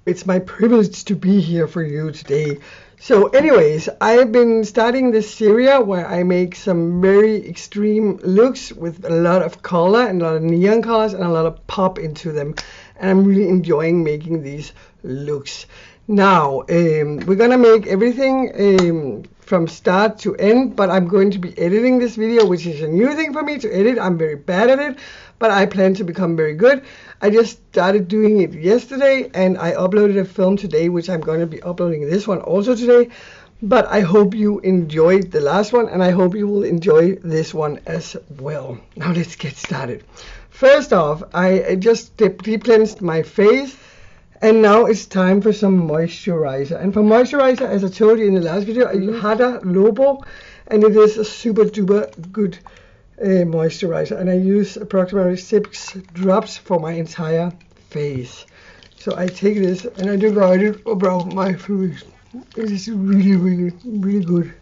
It's my privilege to be here for you today. So anyways, I've been starting this series where I make some very extreme looks with a lot of color and a lot of neon colors and a lot of pop into them. And I'm really enjoying making these looks. Now, we're gonna make everything from start to end, but I'm going to be editing this video, which is a new thing for me to edit. I'm very bad at it, but I plan to become very good. I just started doing it yesterday, and I uploaded a film today, which I'm going to be uploading this one also today. But I hope you enjoyed the last one, and I hope you will enjoy this one as well. Now let's get started. First off, I just deep cleansed my face. And now it's time for some moisturizer. And for moisturizer, as I told you in the last video, I use Hada Lobo, and it is a super duper good moisturizer. And I use approximately 6 drops for my entire face. So I take this and I divide it around my face. It is really, really, really good.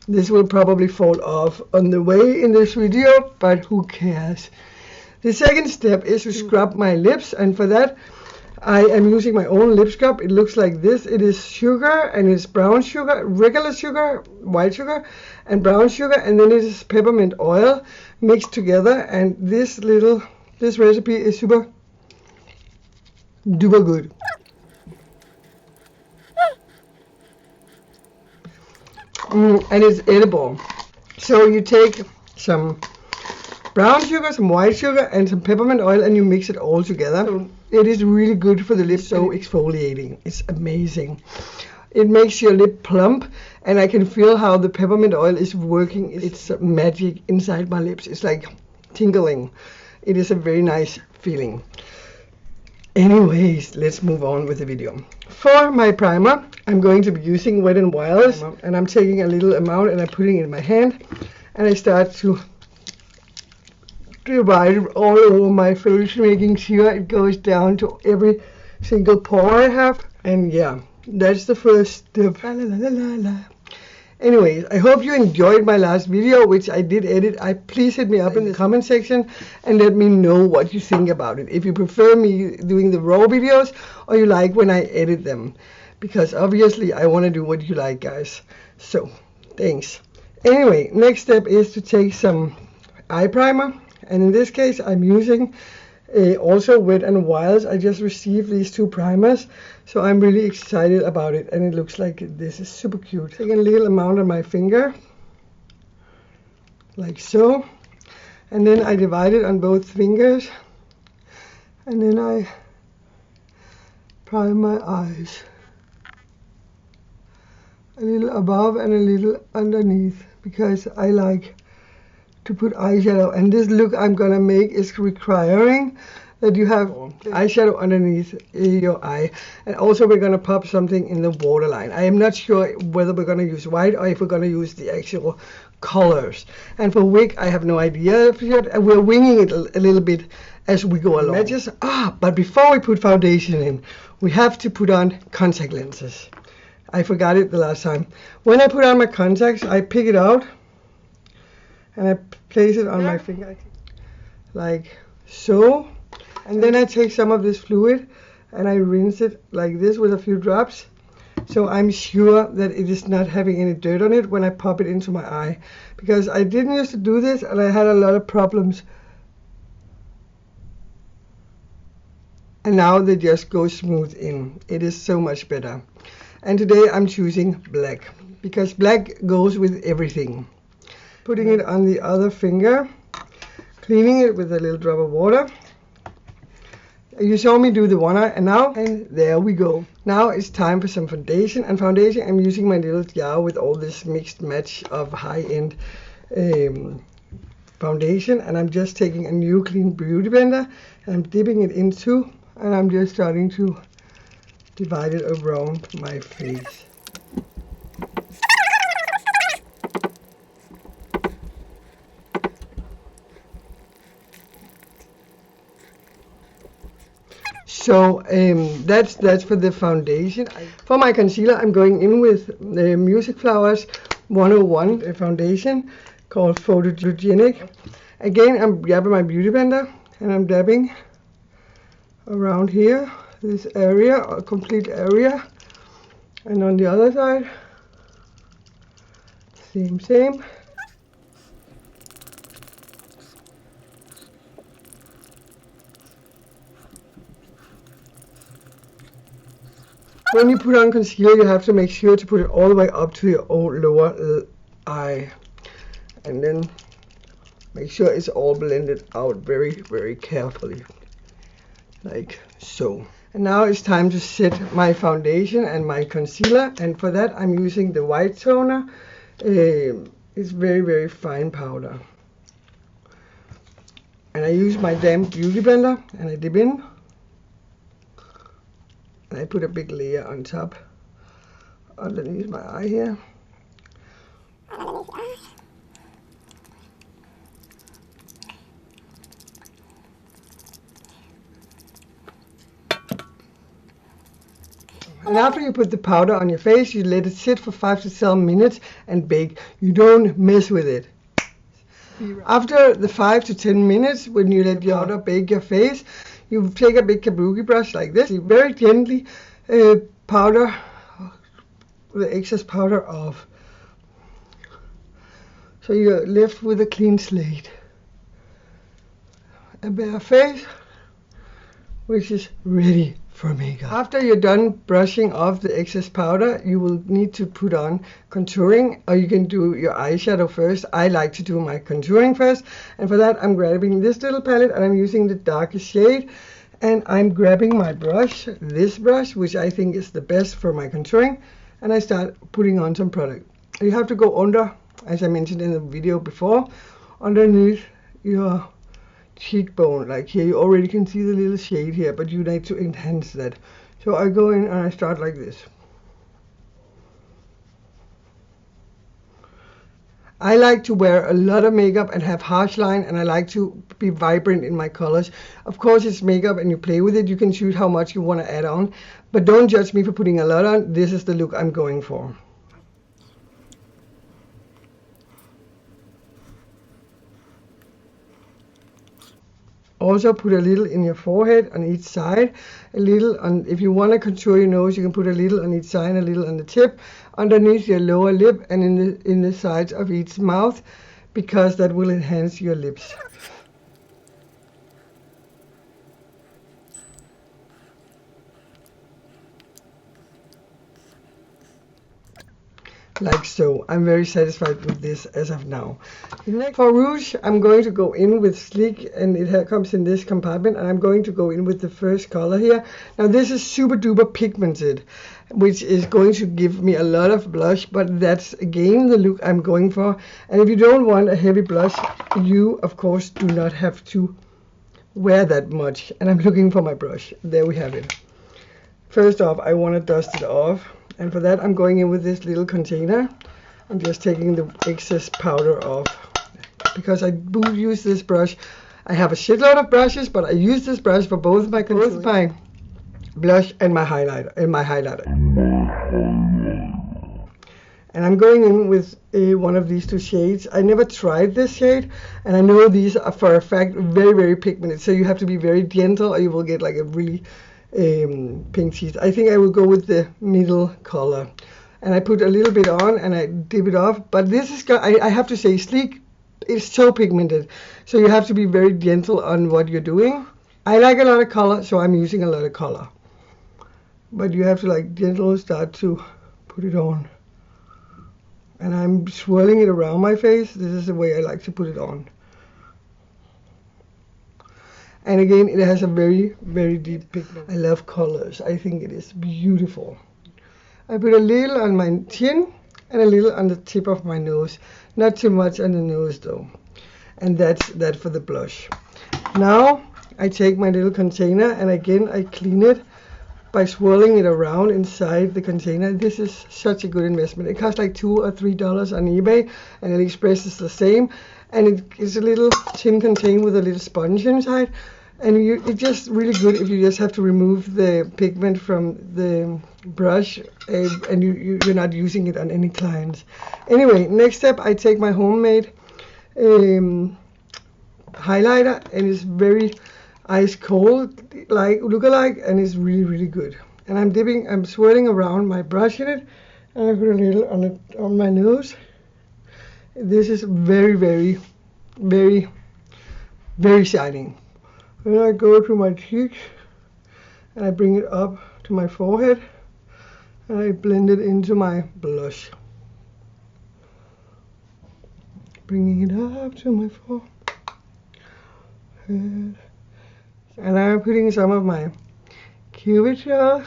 This will probably fall off on the way in this video, but who cares? The second step is to scrub my lips, and for that, I am using my own lip scrub. It looks like this. It is sugar, and it's brown sugar, regular sugar, white sugar, and brown sugar, and then it is peppermint oil mixed together. And this recipe is super duper good. And it's edible. So you take some brown sugar, some white sugar, and some peppermint oil, and you mix it all together. So it is really good for the lips, so exfoliating. It's amazing. It makes your lip plump, and I can feel how the peppermint oil is working. It's magic inside my lips. It's like tingling. It is a very nice feeling. Anyways, let's move on with the video. For my primer, I'm going to be using Wet n Wild's, and I'm taking a little amount and I'm putting it in my hand, and I start to divide it all over my face, making sure it goes down to every single pore I have. And yeah, that's the first step. La, la, la, la, la. Anyways, I hope you enjoyed my last video, which I did edit. Please hit me up in the comment section and let me know what you think about it. If you prefer me doing the raw videos, or you like when I edit them, because obviously I want to do what you like, guys. So thanks. Anyway, next step is to take some eye primer. And in this case, I'm using also Wet n Wild's. I just received these 2 primers, so I'm really excited about it. And it looks like this is super cute. Take a little amount on my finger, like so. And then I divide it on both fingers. And then I prime my eyes. A little above and a little underneath, because I like to put eyeshadow, and this look I'm gonna make is requiring that you have eyeshadow underneath your eye. And also we're gonna pop something in the waterline. I am not sure whether we're gonna use white or if we're gonna use the actual colors. And for wig, I have no idea yet, and we're winging it a little bit as we go along. But before we put foundation in, we have to put on contact lenses. I forgot it the last time. When I put on my contacts, I pick it out and I place it on my finger like so, and then I take some of this fluid and I rinse it like this with a few drops, so I'm sure that it is not having any dirt on it when I pop it into my eye, because I didn't used to do this and I had a lot of problems, and now they just go smooth in. It is so much better. And today I'm choosing black, because black goes with everything. Putting it on the other finger, cleaning it with a little drop of water. You saw me do the one eye, and there we go. Now it's time for some foundation. And foundation, I'm using my little jar with all this mixed match of high-end foundation, and I'm just taking a new clean beauty blender and I'm dipping it into, and I'm just starting to divide it around my face. So that's for the foundation. For my concealer, I'm going in with the Music Flowers 101 foundation called Photogenic. Again, I'm grabbing my beauty blender and I'm dabbing around here this area, a complete area. And on the other side, same. When you put on concealer, you have to make sure to put it all the way up to your lower eye. And then make sure it's all blended out very, very carefully. Like so. And now it's time to set my foundation and my concealer. And for that, I'm using the white toner. It's very, very fine powder. And I use my damp beauty blender and I dip in. And I put a big layer on top, underneath my eye here. And after you put the powder on your face, you let it sit for 5 to 7 minutes and bake. You don't mess with it. After the 5 to 10 minutes, when you let your powder bake your face, you take a big kabuki brush like this. You very gently powder the excess powder off. So you're left with a clean slate. A bare face, which is ready for makeup. After you're done brushing off the excess powder, you will need to put on contouring, or you can do your eyeshadow first. I like to do my contouring first, and for that I'm grabbing this little palette and I'm using the darkest shade, and I'm grabbing my brush, this brush, which I think is the best for my contouring, and I start putting on some product. You have to go under, as I mentioned in the video before, underneath your cheekbone, like here. You already can see the little shade here, but you need to enhance that. So I go in and I start like this. I like to wear a lot of makeup and have harsh line, and I like to be vibrant in my colors. Of course, it's makeup and you play with it. You can choose how much you want to add on, but don't judge me for putting a lot on. This is the look I'm going for. Also put a little in your forehead on each side, a little on, if you want to contour your nose, you can put a little on each side, a little on the tip, underneath your lower lip, and in the sides of each mouth, because that will enhance your lips. Like so. I'm very satisfied with this as of now. For rouge, I'm going to go in with Sleek, and it comes in this compartment, and I'm going to go in with the first color here. Now this is super duper pigmented, which is going to give me a lot of blush, but that's again the look I'm going for. And if you don't want a heavy blush, you of course do not have to wear that much. And I'm looking for my brush. There we have it. First off, I want to dust it off. And for that, I'm going in with this little container. I'm just taking the excess powder off. Because I do use this brush. I have a shitload of brushes, but I use this brush for both my blush and my highlighter. And I'm going in with one of these two shades. I never tried this shade, and I know these are for a fact very, very pigmented. So you have to be very gentle, or you will get like a really pink cheese. I think I will go with the middle color, and I put a little bit on and I dip it off. But this is, I have to say, Sleek is so pigmented, so you have to be very gentle on what you're doing. I like a lot of color, so I'm using a lot of color, but you have to like gently start to put it on. And I'm swirling it around my face. This is the way I like to put it on. And again, it has a very, very deep pigment. I love colors. I think it is beautiful. I put a little on my chin and a little on the tip of my nose. Not too much on the nose though. And that's that for the blush. Now I take my little container, and again I clean it by swirling it around inside the container. This is such a good investment. It costs like $2 or $3 on eBay, and AliExpress is the same. And it is a little tin container with a little sponge inside. And it's just really good if you just have to remove the pigment from the brush, and you're not using it on any clients. Anyway, next step, I take my homemade highlighter, and it's very, ice cold like look-alike, and it's really, really good. And I'm swirling around my brush in it, and I put a little on my nose. This is very, very, very, very shining. Then I go to my cheeks, and I bring it up to my forehead, and I blend it into my blush. Bringing it up to my forehead. And I'm putting some of my curvature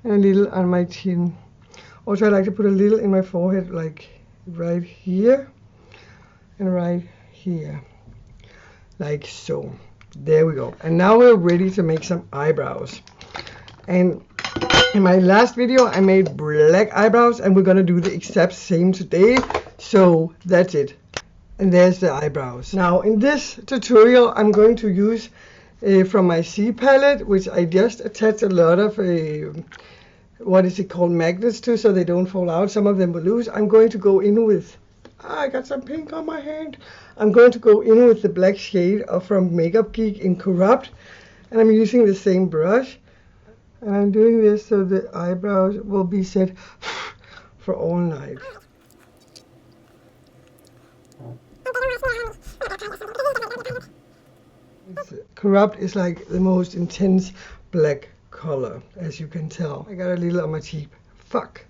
and a little on my chin. Also, I like to put a little in my forehead, like right here and right here, like so. There we go. And now we're ready to make some eyebrows. And in my last video, I made black eyebrows, and we're gonna do the exact same today. So that's it. And there's the eyebrows. Now in this tutorial, I'm going to use from my C palette, which I just attached a lot of what is it called, magnets to, so they don't fall out. Some of them will lose. I'm going to go in with, I got some pink on my hand. I'm going to go in with the black shade from Makeup Geek in Corrupt, and I'm using the same brush. And I'm doing this so the eyebrows will be set for all night. Corrupt is like the most intense black color, as you can tell. I got a little on my cheek. Fuck.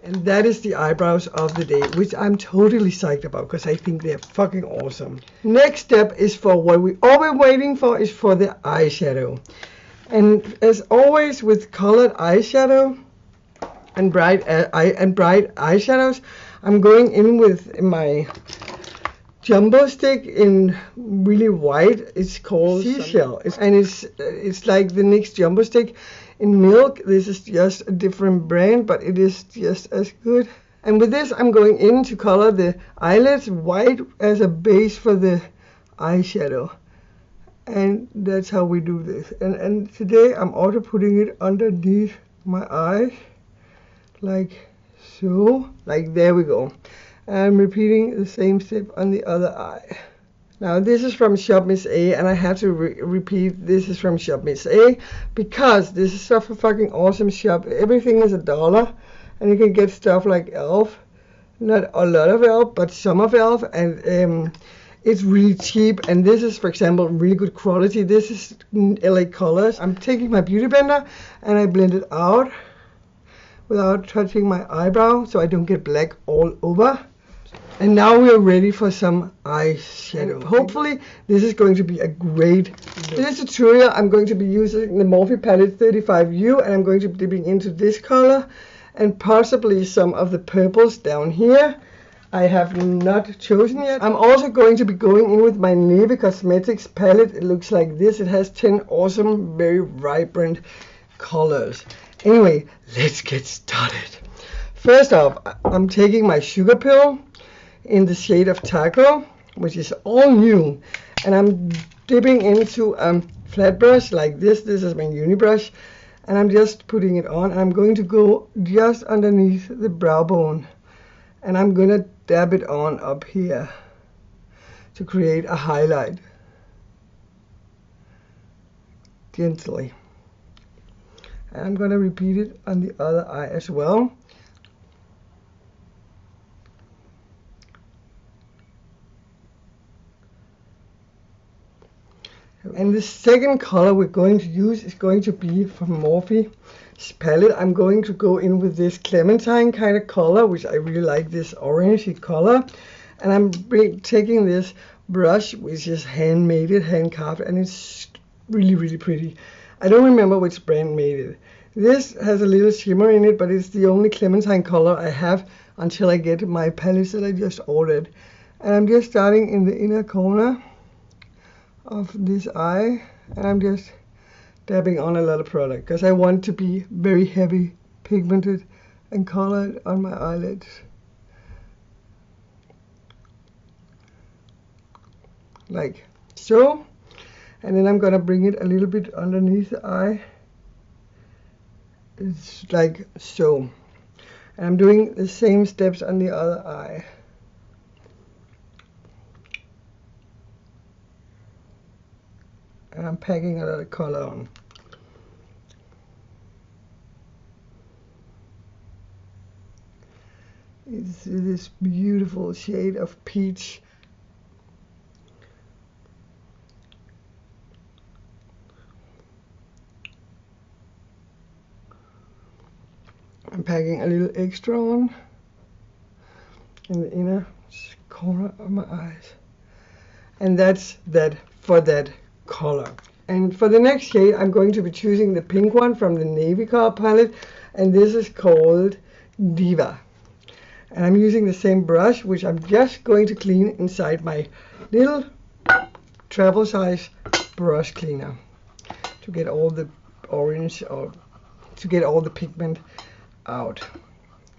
And that is the eyebrows of the day, which I'm totally psyched about because I think they're fucking awesome. Next step is for what we all been waiting for, is for the eyeshadow. And as always with colored eyeshadow and bright eyeshadows, I'm going in with my jumbo stick in really white. It's called Seashell, and it's like the NYX jumbo stick in milk. This is just a different brand, but it is just as good. And with this, I'm going in to color the eyelids white as a base for the eyeshadow. And that's how we do this. And today I'm also putting it underneath my eyes, like so. Like there we go. And I'm repeating the same step on the other eye. Now this is from Shop Miss A, and I have to repeat this is from Shop Miss A because this is such a fucking awesome shop. Everything is $1, and you can get stuff like e.l.f. Not a lot of e.l.f., but some of e.l.f., and it's really cheap. And this is, for example, really good quality. This is LA Colors. I'm taking my beauty blender and I blend it out without touching my eyebrow so I don't get black all over. And now we are ready for some eyeshadow. And hopefully this is going to be a great look. In this tutorial I'm going to be using the Morphe palette 35U, and I'm going to be dipping into this color and possibly some of the purples down here. I have not chosen yet. I'm also going to be going in with my Neve Cosmetics palette. It looks like this. It has 10 awesome, very vibrant colors. Anyway, let's get started. First off, I'm taking my Sugar Pill in the shade of Taco, which is all new, and I'm dipping into a flat brush like this. This is my uni brush, and I'm just putting it on. I'm going to go just underneath the brow bone, and I'm gonna dab it on up here to create a highlight gently. And I'm gonna repeat it on the other eye as well. And the second color we're going to use is going to be from Morphe's palette. I'm going to go in with this clementine kind of color, which I really like, this orangey color. And I'm taking this brush, which is hand carved, and it's really, really pretty. I don't remember which brand made it. This has a little shimmer in it, but it's the only clementine color I have until I get my palettes that I just ordered. And I'm just starting in the inner corner of this eye, and I'm just dabbing on a lot of product because I want to be very heavy pigmented and colored on my eyelids, like so. And then I'm gonna bring it a little bit underneath the eye. It's like so, and I'm doing the same steps on the other eye. and I'm packing a lot of color on. It's this beautiful shade of peach. I'm packing a little extra on in the inner corner of my eyes. And that's that for that color. And for the next shade, I'm going to be choosing the pink one from the navy color palette. And this is called D.i.y. And I'm using the same brush, which I'm just going to clean inside my little travel size brush cleaner to get all the orange, or to get all the pigment out.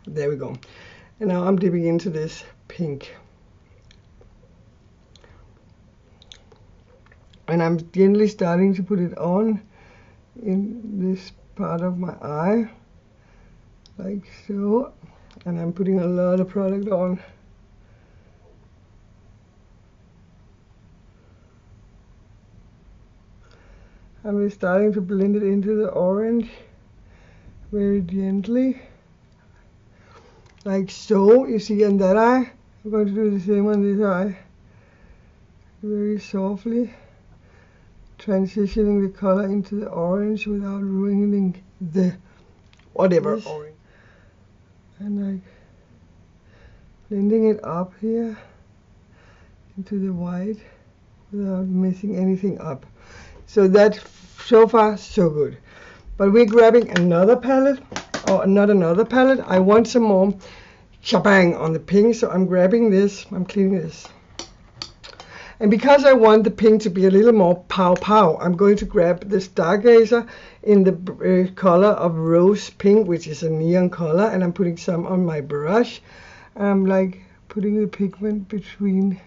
There we go. And now I'm dipping into this pink. And I'm gently starting to put it on in this part of my eye, like so. And I'm putting a lot of product on. I'm starting to blend it into the orange very gently, like so. You see on that eye. I'm going to do the same on this eye, very softly, transitioning the color into the orange without ruining the whatever orange. And like blending it up here into the white without messing anything up. So that's so far so good. But we're grabbing another palette, or not another palette. I want some more shabang on the pink, so I'm grabbing this. I'm cleaning this. And because I want the pink to be a little more pow pow, I'm going to grab the Stargazer in the color of rose pink, which is a neon color, and I'm putting some on my brush. I'm like putting the pigment between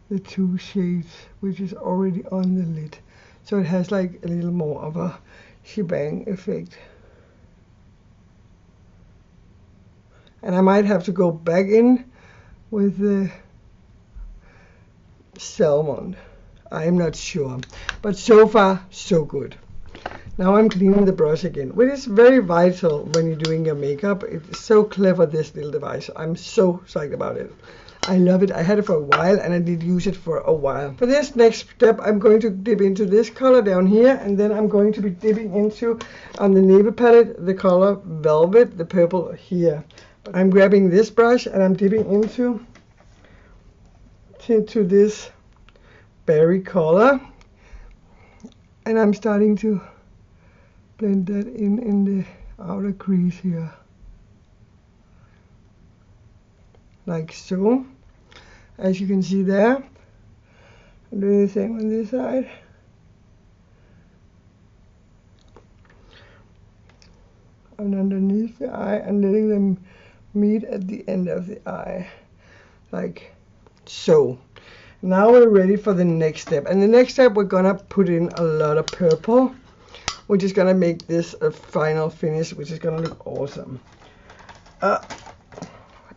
the two shades, which is already on the lid. So it has like a little more of a shebang effect. And I might have to go back in with the salmon. I'm not sure, but so far so good. Now I'm cleaning the brush again, which is very vital when you're doing your makeup. It's so clever, this little device. I'm so psyched about it. I love it. I had it for a while and I did use it for a while. For this next step, I'm going to dip into this color down here, and then I'm going to be dipping into, on the navy palette, the color Velvet, the purple here. I'm grabbing this brush and I'm dipping into this berry color, and I'm starting to blend that in the outer crease here, like so, as you can see there. I'm doing the same on this side. And underneath the eye, and letting them meet at the end of the eye, like so. Now we're ready for the next step. And the next step, we're gonna put in a lot of purple, which is gonna make this a final finish, which is gonna look awesome.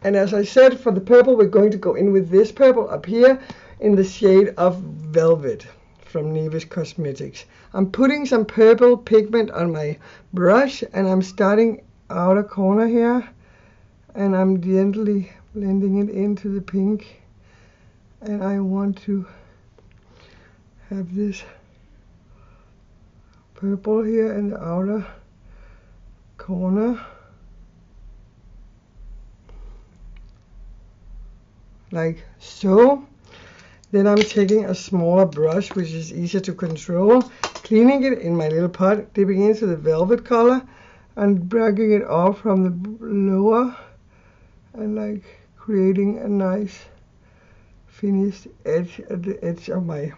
And as I said, for the purple, we're going to go in with this purple up here in the shade of Velvet from Nevis Cosmetics. I'm putting some purple pigment on my brush, and I'm starting outer corner here, and I'm gently blending it into the pink. And I want to have this purple here in the outer corner, like so. Then I'm taking a smaller brush, which is easier to control, cleaning it in my little pot, dipping into the velvet color and breaking it off from the lower, and like creating a nice finished edge at the edge of my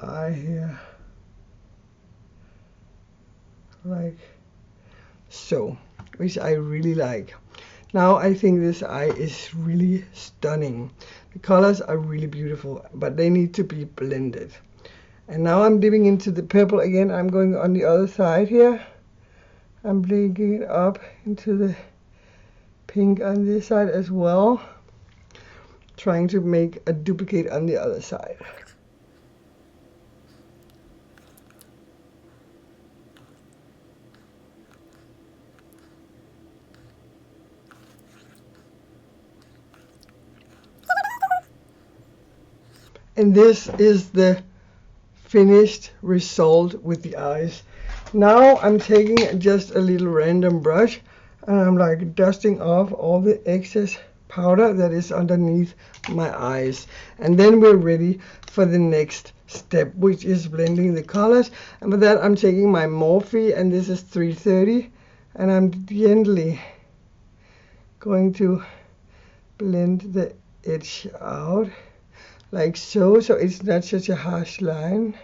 eye here, like so, which I really like. Now I think this eye is really stunning. The colors are really beautiful, but they need to be blended. And now I'm dipping into the purple again. I'm going on the other side here. I'm blinking it up into the pink on this side as well, trying to make a duplicate on the other side. And this is the finished result with the eyes. Now I'm taking just a little random brush and I'm like dusting off all the excess powder that is underneath my eyes. And then we're ready for the next step, which is blending the colors. And for that I'm taking my Morphe, and this is 330, and I'm gently going to blend the edge out like so, so it's not such a harsh line.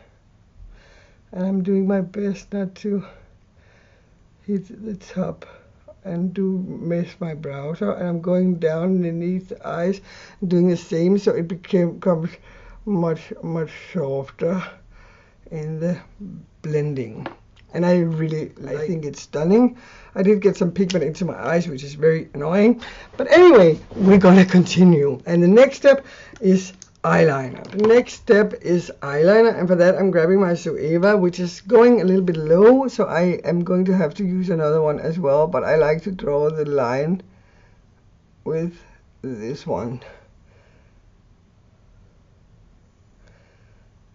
And I'm doing my best not to hit the top and do mess my brows up. And I'm going down underneath the eyes, doing the same, so it becomes much softer in the blending. And I think it's stunning. I did get some pigment into my eyes, which is very annoying. But anyway, we're gonna continue. And the next step is eyeliner. The next step is eyeliner, and for that I'm grabbing my Zoeva, which is going a little bit low, so I am going to have to use another one as well, but I like to draw the line with this one.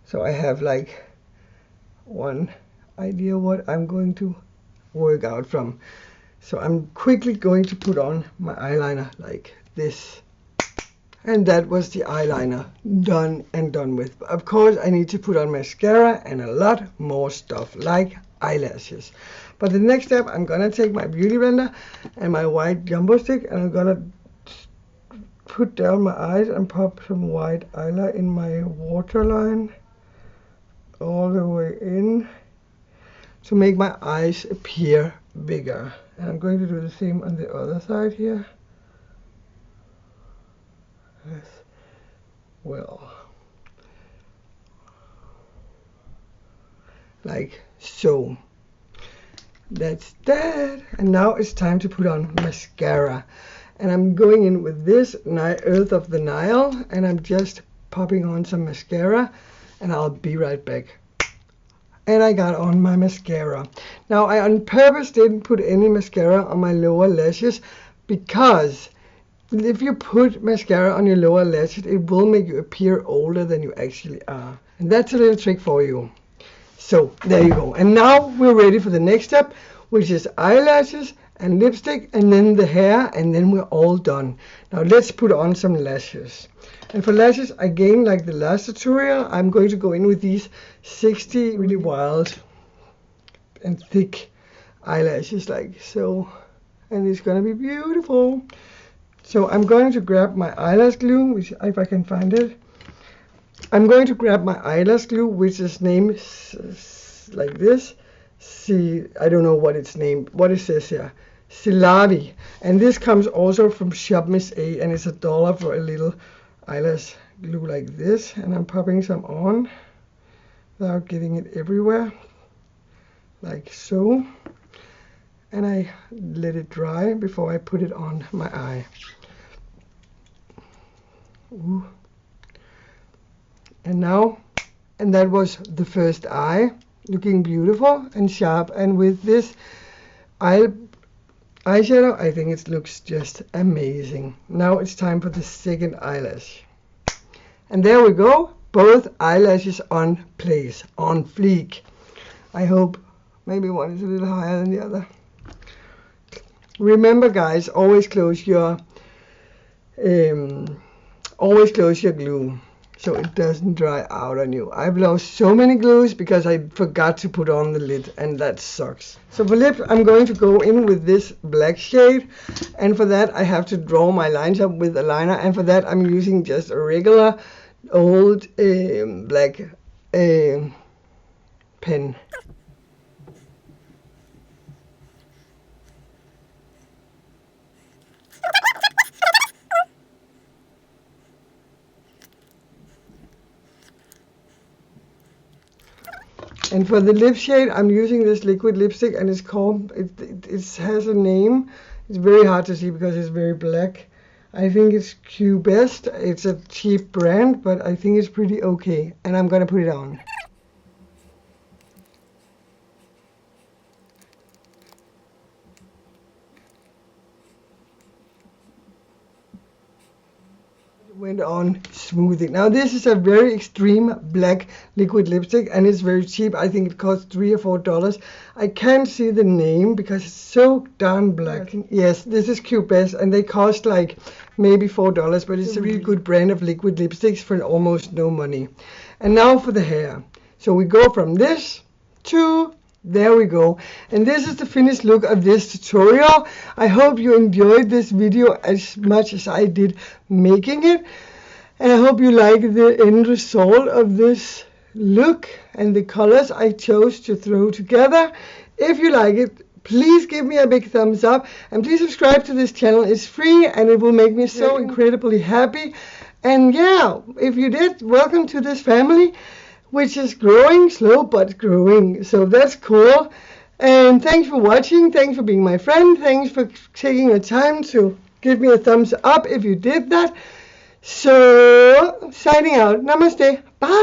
So I have like one idea what I'm going to work out from. So I'm quickly going to put on my eyeliner like this. And that was the eyeliner done and done with. Of course, I need to put on mascara and a lot more stuff like eyelashes. But the next step, I'm gonna take my beauty blender and my white jumbo stick, and I'm gonna put down my eyes and pop some white eyeliner in my waterline all the way in to make my eyes appear bigger. And I'm going to do the same on the other side here as well, like so. That's that. And now it's time to put on mascara, and I'm going in with this Earth of the Nile, and I'm just popping on some mascara, and I'll be right back. And I got on my mascara. Now I on purpose didn't put any mascara on my lower lashes, because if you put mascara on your lower lashes, it will make you appear older than you actually are. And that's a little trick for you. So there you go. And now we're ready for the next step, which is eyelashes and lipstick, and then the hair, and then we're all done. Now let's put on some lashes. And for lashes, again, like the last tutorial, I'm going to go in with these 60 really wild and thick eyelashes like so. And it's gonna be beautiful. So I'm going to grab my eyelash glue, which, if I can find it, I'm going to grab my eyelash glue, which is named like this. See, I don't know what it's named, what it says here, Silavi. And this comes also from Shop Miss A, and it's $1 for a little eyelash glue like this. And I'm popping some on without getting it everywhere, like so. And I let it dry before I put it on my eye. Ooh. And now, and that was the first eye, looking beautiful and sharp. And with this eyeshadow, I think it looks just amazing. Now it's time for the second eyelash. And there we go, both eyelashes on place, on fleek. I hope maybe one is a little higher than the other. Remember guys, always close your glue so it doesn't dry out on you. I've lost so many glues because I forgot to put on the lid, and that sucks. So for lips, I'm going to go in with this black shade, and for that I have to draw my lines up with a liner, and for that I'm using just a regular old black pen. And for the lip shade, I'm using this liquid lipstick, and it's called, it has a name. It's very hard to see because it's very black. I think it's Q Best. It's a cheap brand, but I think it's pretty okay. And I'm gonna put it on. went on smoothing. Now this is a very extreme black liquid lipstick and it's very cheap. I think it costs $3 or $4. I can't see the name because it's so darn black. Yes, this is Q-Best and they cost like maybe $4, but it's a really good brand of liquid lipsticks for almost no money. And now for the hair. So we go from this to there we go. And this is the finished look of this tutorial. I hope you enjoyed this video as much as I did making it. And I hope you like the end result of this look and the colors I chose to throw together. If you like it, please give me a big thumbs up and please subscribe to this channel. It's free and it will make me so incredibly happy. And yeah, if you did, welcome to this family, which is growing, slow but growing. So that's cool. And thanks for watching. Thanks for being my friend. Thanks for taking the time to give me a thumbs up if you did that. So, signing out. Namaste. Bye.